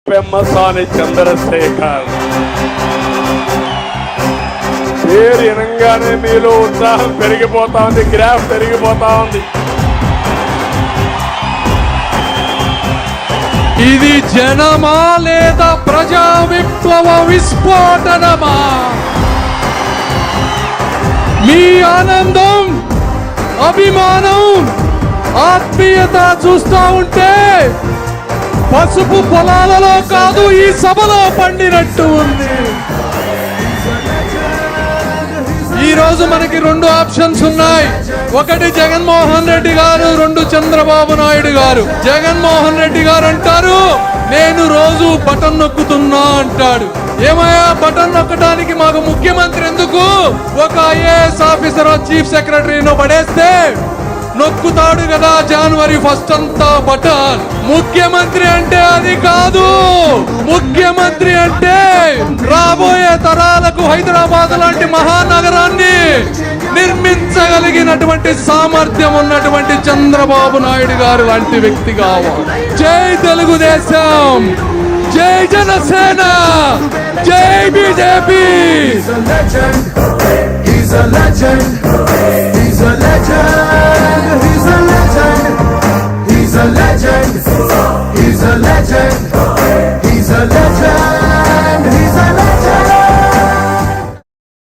పెమ్మసాని చంద్రశేఖర్ పేరు వినంగానే మీలో ఉత్సాహం పెరిగిపోతా ఉంది, గ్రాఫ్ పెరిగిపోతా ఉంది. ఇది జనమా లేదా ప్రజా విప్లవ విస్ఫోటనమా? మీ ఆనందం, అభిమానం, ఆత్మీయత చూస్తూ ఉంటే పసుపు పొలాలలో కాదు ఈ సభలో పండినట్టు ఉంది. ఈ రోజు మనకి రెండు ఆప్షన్స్ ఉన్నాయి. ఒకటి జగన్మోహన్ రెడ్డి గారు, రెండు చంద్రబాబు నాయుడు గారు. జగన్మోహన్ రెడ్డి గారు అంటారు నేను రోజు బటన్ నొక్కుతున్నా అంటాడు. ఏమయ్యా బటన్ నొక్కడానికి మాకు ముఖ్యమంత్రి ఎందుకు? ఒక ఐఏఎస్ ఆఫీసర్ చీఫ్ సెక్రటరీను పడేస్తే నొక్కుతాడు కదా జనవరి 1 అంతా బటన్. ముఖ్యమంత్రి అంటే అది కాదు. ముఖ్యమంత్రి అంటే రాబోయే తరాలకు హైదరాబాద్ లాంటి మహానగరాన్ని నిర్మించగలిగినటువంటి సామర్థ్యం ఉన్నటువంటి చంద్రబాబు నాయుడు గారు లాంటి వ్యక్తి కావాలి. జై తెలుగుదేశం, జై జనసేన, జై BJP. He's a legend. He's a legend. He's a legend. He's a legend.